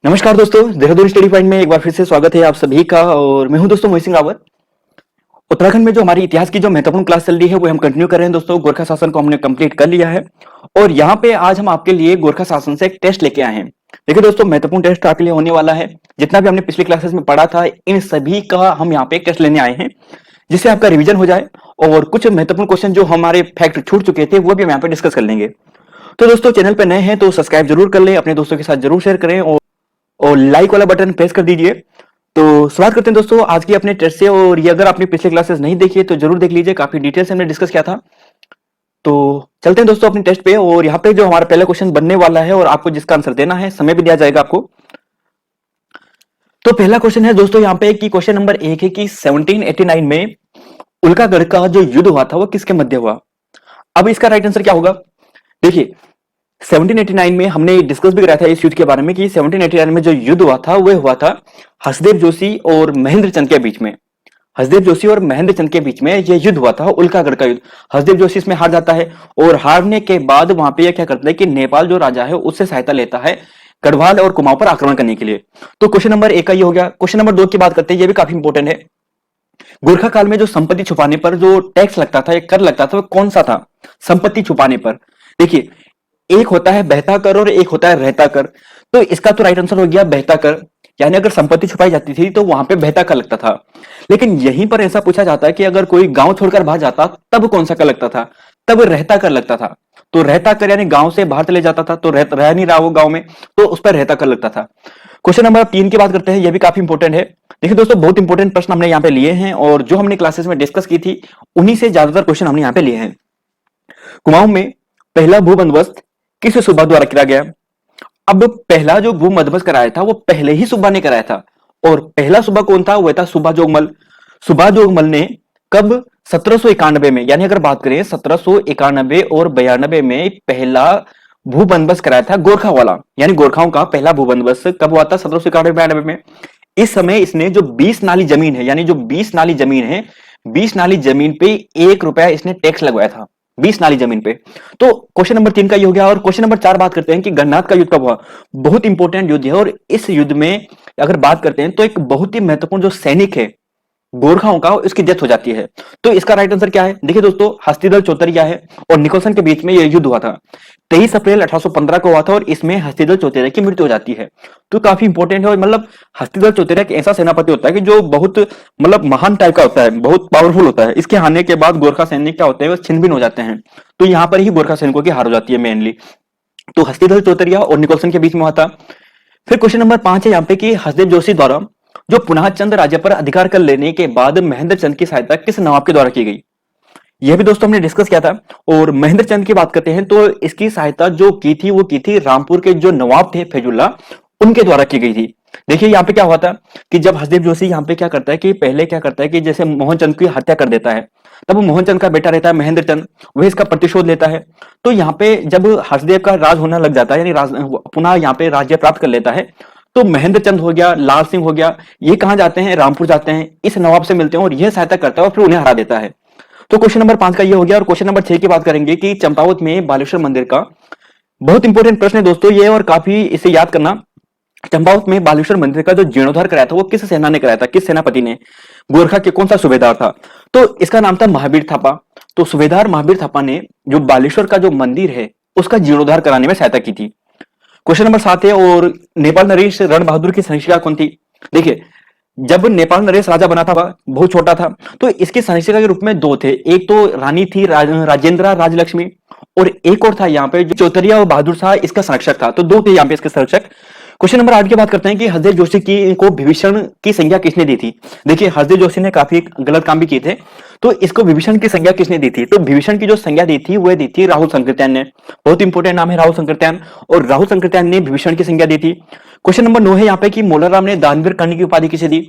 नमस्कार दोस्तों, Dehradun study point में एक बार फिर से स्वागत है आप सभी का। और मैं हूं दोस्तों मोहित सिंह रावत। उत्तराखंड में जो हमारी इतिहास की जो महत्वपूर्ण क्लास चल रही है वो हम कंटिन्यू कर रहे हैं दोस्तों। गोरखा शासन को हमने कंप्लीट कर लिया है और यहाँ पे आज हम आपके लिए गोरखा शासन से एक टेस्ट लेके आए हैं। देखिए दोस्तों, महत्वपूर्ण टेस्ट आपके लिए होने वाला है। जितना भी हमने पिछली क्लासेस में पढ़ा था इन सभी का हम यहाँ पे एक टेस्ट लेने आए हैं, जिससे आपका रिविजन हो जाए और कुछ महत्वपूर्ण क्वेश्चन जो हमारे फैक्ट छूट चुके थे वो भी हम यहाँ पे डिस्कस कर लेंगे। तो दोस्तों, चैनल पे नए हैं तो सब्सक्राइब जरूर कर ले, अपने दोस्तों के साथ जरूर शेयर करें और लाइक वाला बटन प्रेस कर दीजिए। तो शुरुआत करते हैं दोस्तों आज की अपने टेस्ट से। और ये अगर आपने पिछले क्लासेस नहीं देखी है तो जरूर देख लीजिए, काफी डिटेल से हमने डिस्कस किया था। तो चलते हैं दोस्तों अपने टेस्ट पे। और यहाँ पे जो हमारा पहला क्वेश्चन बनने वाला है और आपको जिसका आंसर देना है, समय भी दिया जाएगा आपको। तो पहला क्वेश्चन है दोस्तों यहाँ पे कि क्वेश्चन नंबर 1 है कि 1789 में उल्कागढ़ का जो युद्ध हुआ था वो किसके मध्य हुआ। अब इसका राइट आंसर क्या होगा? देखिए, 1789 में हमने डिस्कस भी कराया था इस युद्ध के बारे में कि 1789 में जो युद्ध हुआ था वह हुआ था हसदेव जोशी और महेंद्र चंद के बीच में। हसदेव जोशी और महेंद्र चंद के बीच में यह युद्ध हुआ था, उल्कागढ़ का युद्ध। हसदेव जोशी इसमें हार जाता है और हारने के बाद वहां पे यह क्या करता है कि नेपाल जो राजा है उससे सहायता लेता है गढ़वाल और कुमाऊं पर आक्रमण करने के लिए। तो क्वेश्चन नंबर 1 का ये हो गया। क्वेश्चन नंबर 2 की बात करते हैं, ये भी काफी इंपॉर्टेंट है। गोरखा काल में जो संपत्ति छुपाने पर जो टैक्स लगता था, एक कर लगता था, वो कौन सा था? संपत्ति छुपाने पर। देखिए, एक होता है बहता कर और एक होता है रहता कर। तो इसका तो राइट आंसर हो गया बहता कर। यानी अगर संपत्ति छुपाई जाती थी तो वहां पे बहता कर लगता था। लेकिन यहीं पर ऐसा पूछा जाता है कि अगर कोई गांव छोड़कर बाहर जाता तब कौन सा कर लगता था? तब रहता कर लगता था। तो रहता कर यानी गांव से बाहर चले जाता था तो रह नहीं रहा वो गांव में, तो उस पर रहता कर लगता था। क्वेश्चन नंबर 3 की बात करते हैं, यह भी काफी इंपॉर्टेंट है। देखिए दोस्तों, बहुत इंपॉर्टेंट प्रश्न हमने यहाँ पे लिए हैं और जो हमने क्लासेस में डिस्कस की थी उन्हीं से ज्यादातर क्वेश्चन हमने यहाँ पे लिए हैं। कुमाऊं में पहला भू बंदोबस्त किस सूबा द्वारा किया गया? अब पहला जो भू बंदोबस्त कराया था वो पहले ही सूबा ने कराया था। और पहला सूबा कौन था? वह था सूबा जोगमल। सूबा जोगमल ने कब? 1791 में। यानी अगर बात करें 1791 और 92 में पहला भू बंदोबस्त कराया था गोरखा वाला। यानी गोरखाओं का पहला भू बंदोबस्त कब हुआ था? 1791 में। इस समय इसने जो 20 नाली जमीन है, यानी जो 20 नाली जमीन है, 20 नाली जमीन पे 1 रुपया इसने टैक्स लगवाया था, 20 नाली जमीन पे। तो क्वेश्चन नंबर 3 का ये हो गया। और क्वेश्चन नंबर 4 बात करते हैं कि गन्नाथ का युद्ध कब हुआ। बहुत इंपॉर्टेंट युद्ध है और इस युद्ध में अगर बात करते हैं तो एक बहुत ही महत्वपूर्ण जो सैनिक है गोरखाओं का, इसकी डेथ हो जाती है। तो इसका राइट आंसर क्या है? देखिए दोस्तों, हस्तिदल चौतरिया है और निकोलसन के बीच में यह युद्ध हुआ था। 23 अप्रैल 1815 को हुआ था और इसमें हस्तिदल चौतरिया की मृत्यु हो जाती है। तो काफी इंपॉर्टेंट है। और मतलब हस्तिदल चौतरिया एक ऐसा सेनापति होता है कि जो बहुत मतलब महान टाइप का होता है, बहुत पावरफुल होता है। इसके आने के बाद गोरखा सैनिक क्या होते हैं, वो छिन्न हो जाते हैं। तो यहाँ पर ही गोरखा सैनिकों की हार हो जाती है मेनली। तो हस्तिदल चौतरिया और निकोलसन के बीच में हुआ था। फिर क्वेश्चन नंबर 5 है यहाँ पे कि हसदेव जोशी द्वारा जो पुनः चंद राज्य पर अधिकार कर लेने के बाद महेंद्र चंद की सहायता किस नवाब के द्वारा की गई? यह भी दोस्तों हमने डिस्कस किया था। और महेंद्र चंद की बात करते हैं तो इसकी सहायता जो की थी वो की थी रामपुर के जो नवाब थे फैजुल्ला, उनके द्वारा की गई थी। देखिए यहाँ पे क्या हुआ था कि जब हसदेव जोशी यहाँ पे क्या करता है कि पहले क्या करता है कि जैसे मोहनचंद की हत्या कर देता है, तब मोहनचंद का बेटा रहता है महेंद्र चंद, वह इसका प्रतिशोध लेता है। तो यहाँ पे जब हसदेव का राज होना लग जाता है, यानी पुनः यहाँ पे राज्य प्राप्त कर लेता है, तो महेंद्र चंद हो गया, लाल सिंह हो गया, ये कहाँ जाते हैं? रामपुर जाते हैं, इस नवाब से मिलते हैं और यह सहायता करता है और फिर उन्हें हरा देता है। तो क्वेश्चन नंबर 5 का ये हो गया। और क्वेश्चन नंबर 6 की बात करेंगे कि चंपावत में बालेश्वर मंदिर का बहुत इंपॉर्टेंट प्रश्न है दोस्तों ये, और काफी इसे याद करना। चंपावत में बालेश्वर मंदिर का जो जीर्णोद्धार कराया था वो किस सेना ने कराया था, किस सेनापति ने? गोरखा के कौन सा सूबेदार था? तो इसका नाम था महावीर थापा। तो सूबेदार महावीर थापा ने जो बालेश्वर का जो मंदिर है उसका जीर्णोद्धार कराने में सहायता की थी। क्वेश्चन नंबर 7 है। और नेपाल नरेश रण बहादुर की संरक्षिका कौन थी? देखिए, जब नेपाल नरेश राजा बना था वह बहुत छोटा था, तो इसके संरक्षिका के रूप में दो थे। एक तो रानी थी राजेंद्रा राजलक्ष्मी, और एक और था यहाँ पे जो चौतरिया और बहादुर शाह इसका संरक्षक था। तो दो थे यहाँ पे इसके संरक्षक। क्वेश्चन नंबर 8 की बात करते हैं कि हसदेव जोशी की को विभीषण की संज्ञा किसने दी थी? देखिए, हसदेव जोशी ने काफी गलत काम भी किए थे, तो इसको विभीषण की संज्ञा किसने दी थी? तो विभीषण की जो संज्ञा दी थी वह दी थी राहुल संकृत्यान ने। बहुत इंपॉर्टेंट नाम है राहुल संकृत्यान, और राहुल संकृत्यान ने विभीषण की संज्ञा दी थी। क्वेश्चन नंबर 9 है यहाँ पे कि मोलाराम ने दानवीर कर्ण की उपाधि किसे दी?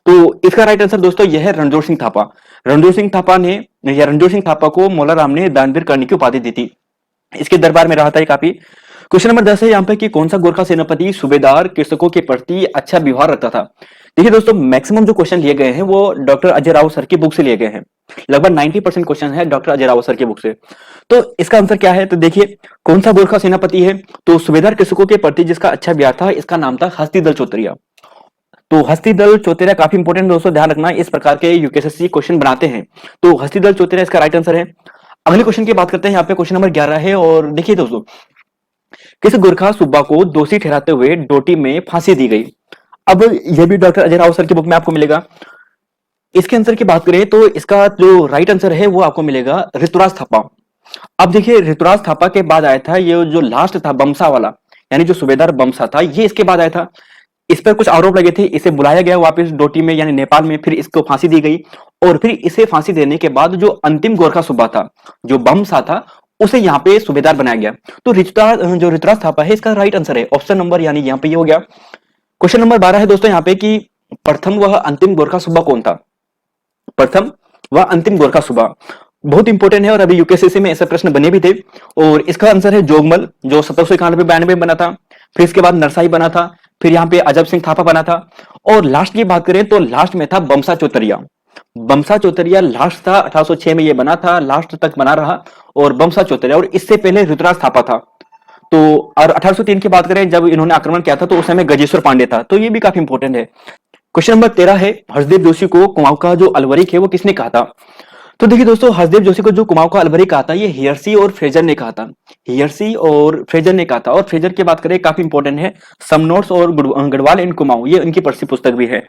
तो इसका राइट आंसर दोस्तों यह है रणजोर सिंह थापा। रणजोर सिंह थापा ने या रणजोर सिंह थापा को मोलाराम ने दानवीर कर्ण की उपाधि दी थी। इसके दरबार में रहा था ये काफी। क्वेश्चन नंबर 10 है यहाँ पे कि कौन सा गोरखा सेनापति सूबेदार कृषकों के प्रति अच्छा व्यवहार रखता था? देखिए दोस्तों, मैक्सिमम जो क्वेश्चन लिए गए हैं वो डॉक्टर अजय राव सर की बुक से लिए गए हैं। लगभग 90% क्वेश्चन है डॉक्टर अजय राव सर की बुक से। तो इसका आंसर क्या है, तो देखिए कौन सा गोरखा सेनापति है, तो सूबेदार कृषकों के प्रति जिसका अच्छा व्यवहार था, इसका नाम था हस्तिदल चौतरिया। तो हस्तिदल चौतरिया काफी इंपॉर्टेंट दोस्तों, ध्यान रखना, इस प्रकार के यूपीएससी क्वेश्चन बनाते हैं। तो हस्तिदल चौतरिया इसका राइट आंसर है। अगले क्वेश्चन की बात करते हैं, यहाँ पे क्वेश्चन नंबर 11 है, और देखिए दोस्तों, किस गोरखा सूबा को दोषी ठहराते हुए डोटी में फांसी दी गई। अब यह भी डॉक्टर अजय राव सर की बुक में आपको मिलेगा। इसके आंसर की बात करें तो इसका जो राइट आंसर है वो आपको मिलेगा ऋतुराज थापा। अब देखिए ऋतुराज थापा के बाद आया था ये जो लास्ट था बमसा वाला, यानी जो सूबेदार बमसा था, ये इसके बाद आया था। इस पर कुछ आरोप लगे थे, इसे बुलाया गया वापस डोटी में यानी नेपाल में, फिर इसको फांसी दी गई, और फिर इसे फांसी देने के बाद जो अंतिम गोरखा सूबा था, जो बमसा था, उसे यहाँ पे सूबेदार बनाया गया। तो ऋतुराज थापा है इसका राइट आंसर है, ऑप्शन नंबर, यानी यहाँ पे ये हो गया। क्वेश्चन नंबर 12 है दोस्तों यहाँ पे कि प्रथम वह अंतिम गोरखा सूबा कौन था। प्रथम व अंतिम गोरखा सूबा बहुत इंपॉर्टेंट है, और अभी यूपीएससी में ऐसे प्रश्न बने भी थे, और इसका आंसर है जोगमल, जो 1791-92 बना था। फिर इसके बाद नरसाई बना था, फिर यहाँ पे अजब सिंह थापा बना था, और लास्ट की बात करें तो लास्ट में था बमसा चौतरिया। बमसा चौतरिया लास्ट था, 1806 में ये बना था, लास्ट तक बना रहा, और बमसा चौतरिया, और इससे पहले ऋतुराज थापा था। तो और 1803 की बात करें जब इन्होंने आक्रमण किया था, तो उस समय गजेश्वर पांडे था, तो ये भी काफी इंपॉर्टेंट है। क्वेश्चन नंबर 13 है, हर्षदेव जोशी को कुमाऊं का जो अलवरिक है वो किसने कहा था। तो देखिए दोस्तों, हर्षदेव जोशी को जो कुमाऊं का अलवरिक कहा था, ये हियर्सी और फ्रेजर ने कहा था। हियर्सी और फ्रेजर ने कहा था, और फ्रेजर की बात करें काफी इंपॉर्टेंट है, सम नोट्स और गढ़वाल एंड कुमाऊं, ये इनकी प्रसिद्ध पुस्तक भी है।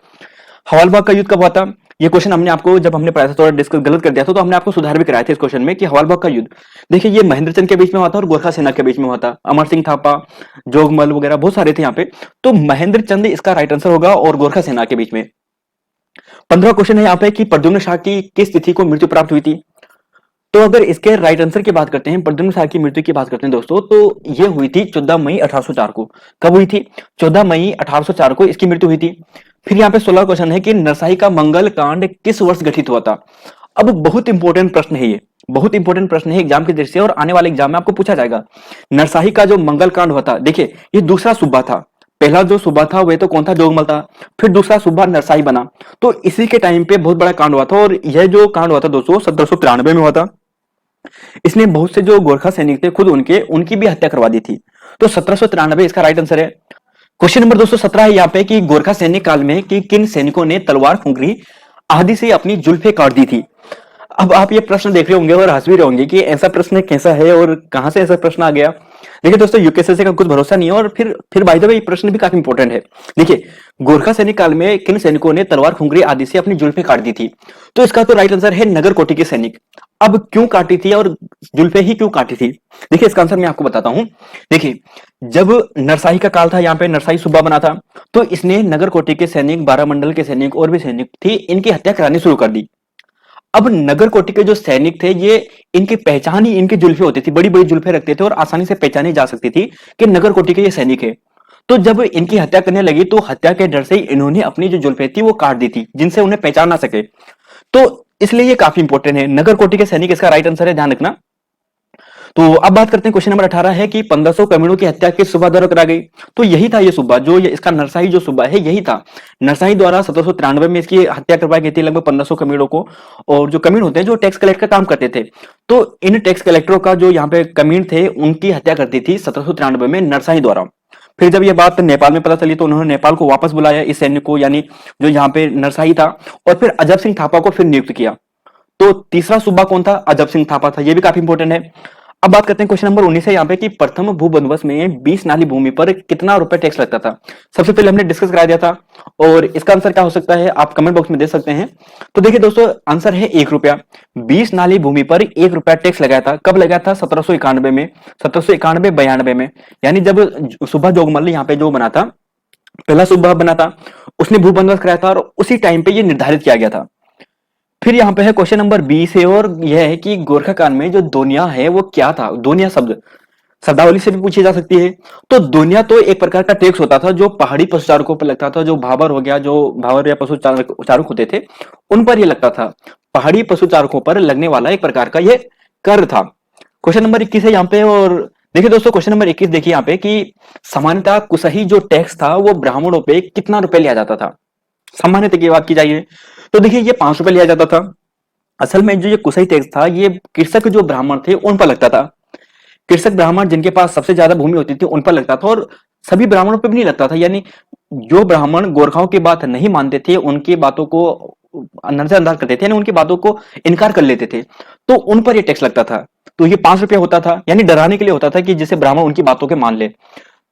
हवालबाग का युद्ध कब हुआ था, ये क्वेश्चन हमने आपको जब हमने पढ़ाया था थोड़ा डिस्कस गलत कर दिया था, तो हमने आपको सुधार भी कराया था इस क्वेश्चन में कि हवालबाग का युद्ध, देखिए ये महेंद्र चंद के बीच में हुआ था और गोरखा सेना के बीच में हुआ था। अमर सिंह थापा, जोगमल वगैरह बहुत सारे थे यहाँ पे, तो महेंद्र चंद इसका राइट आंसर होगा, और गोरखा सेना के बीच में। 15 क्वेश्चन है यहाँ पे कि प्रद्युम्न शाह की किस तिथि को मृत्यु प्राप्त हुई थी। तो अगर इसके राइट आंसर की बात करते हैं, प्रद्युम्न शाह की मृत्यु की बात करते हैं दोस्तों, तो ये हुई थी 14 मई 1804 को। कब हुई थी, 14 मई 1804 को इसकी मृत्यु हुई थी। फिर यहाँ पे 16 क्वेश्चन है कि नरसाई का मंगल कांड किस वर्ष गठित हुआ था। अब बहुत इंपॉर्टेंट प्रश्न है ये, बहुत इंपॉर्टेंट प्रश्न है एग्जाम की दृष्टि से, और आने वाले एग्जाम में आपको पूछा जाएगा। नरसाई का जो मंगल कांड हुआ था, देखिए ये दूसरा सूबा था, पहला जो सूबा था वह तो कौन था, जोगमल था, फिर दूसरा सूबा नरसाई बना, तो इसी के टाइम पे बहुत बड़ा कांड हुआ था, और यह जो कांड हुआ था दोस्तों 1793 में हुआ था। इसने बहुत से जो गोरखा सैनिक थे खुद उनकी भी हत्या करवा दी थी। तो 1793 इसका राइट आंसर है। क्वेश्चन नंबर 217 है यहाँ पे कि गोरखा सैनिक काल में कि किन सैनिकों ने तलवार, खुंगरी आदि से अपनी जुल्फे काट दी थी। अब आप ये प्रश्न देख रहे होंगे और हंस भी रहे होंगे कि ऐसा प्रश्न कैसा है और कहां से ऐसा प्रश्न आ गया। देखिए दोस्तों, यूपीएससी का कुछ भरोसा नहीं है, और फिर बाय द वे ये प्रश्न भी काफी इंपॉर्टेंट है। देखिए, गोरखा सैनिक काल में किन सैनिकों ने तलवार, खुंगरी आदि से अपनी जुल्फे काट दी थी, तो इसका तो राइट आंसर है नगर कोटि के सैनिक। अब क्यों काटी थी और जुल्फे ही क्यों काटी थी, देखिए इसका आंसर मैं आपको बताता हूं। देखिए, जब नरसाई का काल था, यहाँ पे नरसाई सूबा बना था, तो इसने नगर कोटि के सैनिक, बारामंडल के सैनिक और भी सैनिक थी, इनकी हत्या करानी शुरू कर दी। अब नगर कोटि के जो सैनिक थे, ये इनकी पहचान ही इनकी जुल्फे होती थी, बड़ी बड़ी जुल्फे रखते थे, और आसानी से पहचानी जा सकती थी कि नगर कोटि के ये सैनिक है। तो जब इनकी हत्या करने लगी, तो हत्या के डर से इन्होंने अपनी जो जुल्फे थी वो काट दी थी, जिनसे उन्हें पहचान ना सके। तो इसलिए ये काफी इंपॉर्टेंट है, नगर कोटि के सैनिक इसका राइट आंसर है, ध्यान रखना। तो अब बात करते हैं, क्वेश्चन नंबर 18 है कि 1500 कमीणों की हत्या किस सूबा द्वारा करा गई। तो यही था ये सूबा, जो इसका नरसाई जो सूबा है यही था। नरसाई द्वारा 1793 में इसकी हत्या करवाई गई थी लगभग 1500 कमीणों को। और जो कमीण होते हैं जो टैक्स कलेक्ट का काम करते थे, तो इन टैक्स कलेक्टरों का जो यहाँ पे कमीण थे, उनकी हत्या कर दी थी 1793 में नरसाई द्वारा। फिर जब ये बात नेपाल में पता चली, तो उन्होंने नेपाल को वापस बुलाया इस सैनिक को, यानी जो यहाँ पे नरसाई था, और फिर अजब सिंह थापा को फिर नियुक्त किया। तो तीसरा सूबा कौन था, अजब सिंह थापा था, ये भी काफी इंपॉर्टेंट है। अब बात करते हैं क्वेश्चन नंबर 19 है यहाँ पे कि प्रथम भू बंदोबस्त में 20 नाली भूमि पर कितना रुपए टैक्स लगता था। सबसे पहले हमने डिस्कस करा दिया था, और इसका आंसर क्या हो सकता है आप कमेंट बॉक्स में दे सकते हैं। तो देखिए दोस्तों, आंसर है 1 रुपया। 20 नाली भूमि पर 1 रुपया टैक्स लगाया था। कब लगाया था, 1791 में, 1791-92 में, यानी जब सूबा जोगमल यहाँ पे जो बना था, पहला सूबा बना था, उसने भू बंदोबस्त कराया था, और उसी टाइम पे ये निर्धारित किया गया था। फिर यहाँ पे है क्वेश्चन नंबर 20 है, और यह है कि गोरखा कांड में जो दोनिया है वो क्या था। दोनिया शब्द शब्दावली से भी पूछी जा सकती है। तो दोनिया तो एक प्रकार का टैक्स होता था जो पहाड़ी पशुचारकों पर लगता था, जो भावर हो गया, जो भावर या पशुचारक होते थे उन पर ये लगता था। पहाड़ी पशुचारकों पर लगने वाला एक प्रकार का ये कर था। क्वेश्चन नंबर 21 है यहाँ पे, और देखिए दोस्तों क्वेश्चन नंबर 21 देखिए यहाँ पे कि सामान्यतः कुशही जो टैक्स था वो ब्राह्मणों पे कितना रुपए लिया जाता था। सामान्यतः की बात की जाए तो देखिए ये 5 रुपए लिया जाता था। असल में जो ये कुशई टैक्स था ये कृषक जो ब्राह्मण थे उन पर लगता था। कृषक ब्राह्मण जिनके पास सबसे ज्यादा भूमि होती थी उन पर लगता था, और सभी ब्राह्मणों पर भी नहीं लगता था। यानी जो ब्राह्मण गोरखाओं की बात नहीं मानते थे, उनकी बातों को नजरअंदाज करते थे, यानी उनकी बातों को इनकार कर लेते थे, तो उन पर ये टैक्स लगता था। तो ये 5 रुपया होता था, यानी डराने के लिए होता था कि जिससे ब्राह्मण उनकी बातों के मान ले।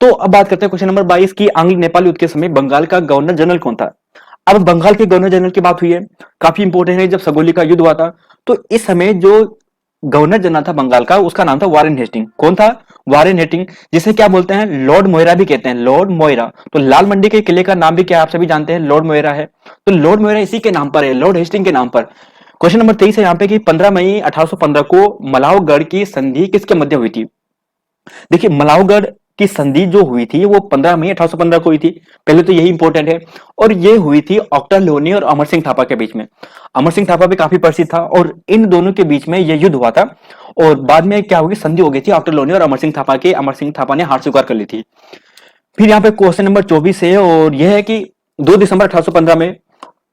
तो अब बात करते हैं क्वेश्चन नंबर 22 की, आंग्ल नेपाल युद्ध के समय बंगाल का गवर्नर जनरल कौन था। अब बंगाल के गवर्नर जनरल की बात हुई है, काफी इंपोर्टेंट है। जब सगोली का युद्ध हुआ था तो इस समय जो गवर्नर जनरल था बंगाल का, उसका नाम था वारेन हेस्टिंग। कौन था? वारेन हेस्टिंग, जिसे क्या बोलते हैं, लॉर्ड मोयरा भी कहते हैं, लॉर्ड मोयरा। तो लाल मंडी के किले का नाम भी क्या आप सभी जानते हैं, लॉर्ड मोयरा है। तो लॉर्ड मोयरा इसी के नाम पर है, लॉर्ड हेस्टिंग के नाम पर। क्वेश्चन नंबर 23 है यहाँ पे कि 15 मई 1815 को मलावगढ़ की संधि किसके मध्य हुई थी। देखिए मलावगढ़ की संधि जो हुई थी वो 15 मई 1815 को हुई थी। पहले तो यही इंपॉर्टेंट है। और ये हुई थी ऑक्टर लोनी और अमर सिंह थापा के बीच में। अमर सिंह थापा भी काफी प्रसिद्ध था और इन दोनों के बीच में यह युद्ध हुआ था। और बाद में क्या होगी, संधि हो गई थी ऑक्टर लोनी और अमर सिंह थापा के। अमर सिंह थापा ने हार स्वीकार कर ली थी। फिर यहाँ पे क्वेश्चन नंबर 24 है और यह है कि 2 दिसंबर 1815 में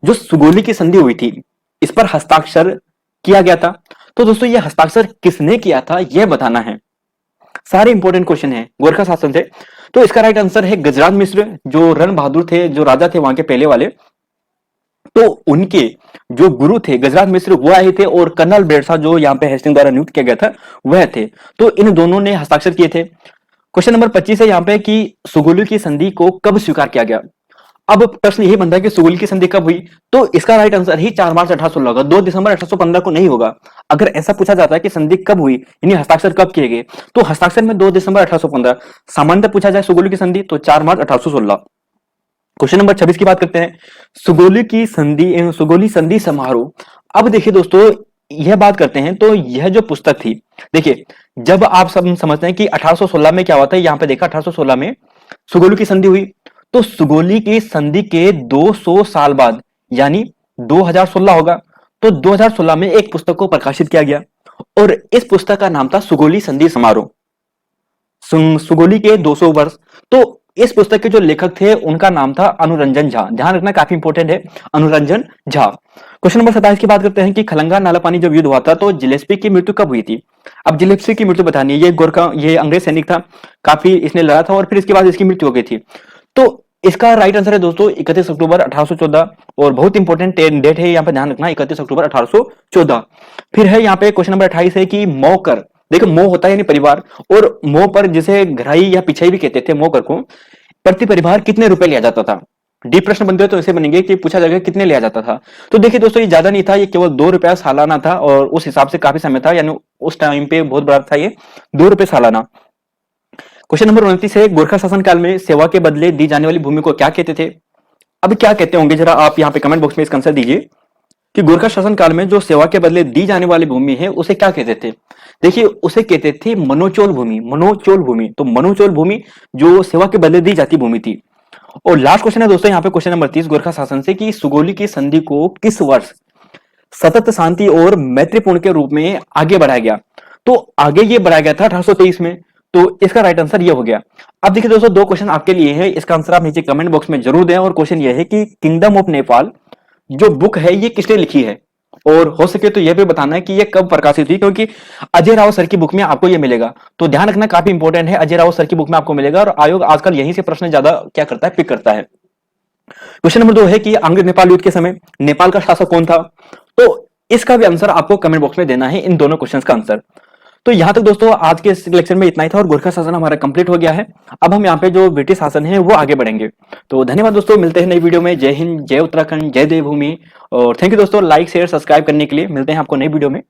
जो सुगोली की संधि हुई थी इस पर हस्ताक्षर किया गया था। तो दोस्तों ये हस्ताक्षर किसने किया था यह बताना है। सारे इंपॉर्टेंट क्वेश्चन है गोरखा शासन से। तो इसका राइट आंसर है गजराज मिश्र, जो रण बहादुर थे, जो राजा थे वहां के पहले वाले। तो उनके जो गुरु थे गजराज मिश्र वो आए थे, और कर्नल बेरसा जो यहाँ पे हेस्टिंग द्वारा नियुक्त किया गया था वह थे। तो इन दोनों ने हस्ताक्षर किए थे। क्वेश्चन नंबर 25 है यहाँ पे कि सुगोली की संधि को कब स्वीकार किया गया। अब प्रश्न यही बनता है कि सुगोली की संधि कब हुई। तो इसका राइट आंसर ही 4 मार्च 1816 होगा, 2 दिसंबर 1815 को नहीं होगा। अगर ऐसा पूछा जाता है कि संधि कब हुई, यानी हस्ताक्षर कब किए गए, तो हस्ताक्षर में 2 दिसंबर 1815। सामान्यतः पूछा जाए सुगोली की संधि तो 4 मार्च 1816। क्वेश्चन नंबर 26 की बात करते हैं, सुगोली की संधि एवं सुगोली संधि समारोह। अब देखिए दोस्तों यह बात करते हैं, तो यह जो पुस्तक थी, देखिए जब आप सब समझते हैं कि 1816 में क्या हुआ था, यहाँ पे देखा 1816 में सुगोली की संधि हुई। तो सुगोली की संधि के 200 साल बाद यानी 2016 होगा। तो 2016 में एक पुस्तक को प्रकाशित किया गया और इस पुस्तक का नाम था सुगोली संधि समारोह। सुगोली के 200 वर्ष। तो इस पुस्तक के जो लेखक थे उनका नाम था अनुरंजन झा। ध्यान रखना काफी इंपॉर्टेंट है, अनुरंजन झा। क्वेश्चन नंबर 27 की बात करते हैं कि खलंगा नाला पानी जब युद्ध हुआ था तो जिलेस्पी की मृत्यु कब हुई थी। अब जिलेस्पी की मृत्यु बतानी है। ये गोरखा, ये अंग्रेज सैनिक था, काफी इसने लड़ा था और फिर इसके बाद इसकी मृत्यु हो गई थी। तो इसका राइट आंसर है दोस्तों 31 अक्टूबर 1814। और बहुत इंपॉर्टेंट डेट है, यहाँ पे ध्यान रखना, 31 अक्टूबर 1814। फिर है यहाँ पे क्वेश्चन नंबर 28 है कि मौकर, देखो मोह होता है यानी परिवार, और मोह पर जिसे घराई या पिछाई भी कहते थे मौकर को, प्रति परिवार कितने रुपए लिया जाता था। डी प्रश्न बनते तो ऐसे बनेंगे कि पूछा जाएगा कितने लिया जाता था। तो देखिए दोस्तों ये ज्यादा नहीं था, ये केवल 2 रुपया सालाना था और उस हिसाब से काफी समय था, यानी उस टाइम पे बहुत बड़ा था ये, 2 रुपए सालाना। क्वेश्चन नंबर 29 है गोरखा शासन काल में सेवा के बदले दी जाने वाली भूमि को क्या कहते थे। अब क्या कहते होंगे जरा आप यहाँ पे कमेंट बॉक्स में इसका आंसर दीजिए कि गोरखा शासन काल में जो सेवा के बदले दी जाने वाली भूमि है उसे क्या कहते थे। देखिए उसे कहते थे मनोचोल भूमि, मनोचोल भूमि। तो मनोचोल भूमि जो सेवा के बदले दी जाती भूमि थी। और लास्ट क्वेश्चन है दोस्तों यहाँ पे क्वेश्चन नंबर 30 गोरखा शासन से कि सुगोली की संधि को किस वर्ष सतत शांति और मैत्रीपूर्ण के रूप में आगे बढ़ाया गया। तो आगे ये बढ़ाया गया था 1823 में। तो इसका राइट आंसर ये हो गया। अब देखिए दोस्तों 2 क्वेश्चन आपके लिए है, इसका आंसर आप नीचे कमेंट बॉक्स में जरूर दें। और क्वेश्चन ये है कि किंगडम ऑफ नेपाल जो बुक है ये किसने लिखी है, और हो सके तो यह भी बताना है कि यह कब प्रकाशित हुई, क्योंकि अजय राव सर की बुक में आपको यह मिलेगा। तो ध्यान रखना काफी इंपॉर्टेंट है, अजय राव सर की बुक में आपको मिलेगा और आयोग आजकल यहीं से प्रश्न ज्यादा क्या करता है, पिक करता है। क्वेश्चन नंबर 2 है कि अंग्रेज नेपाल युद्ध के समय नेपाल का शासक कौन था। तो इसका भी आंसर आपको कमेंट बॉक्स में देना है, इन दोनों क्वेश्चंस का आंसर। तो यहां तक दोस्तों आज के इस लेक्चर में इतना ही था और गोरखा शासन हमारा कंप्लीट हो गया है। अब हम यहाँ पे जो ब्रिटिश शासन है वो आगे बढ़ेंगे। तो धन्यवाद दोस्तों, मिलते हैं नई वीडियो में। जय हिंद, जय उत्तराखंड, जय देवभूमि। और थैंक यू दोस्तों लाइक शेयर सब्सक्राइब करने के लिए। मिलते हैं आपको नई वीडियो में।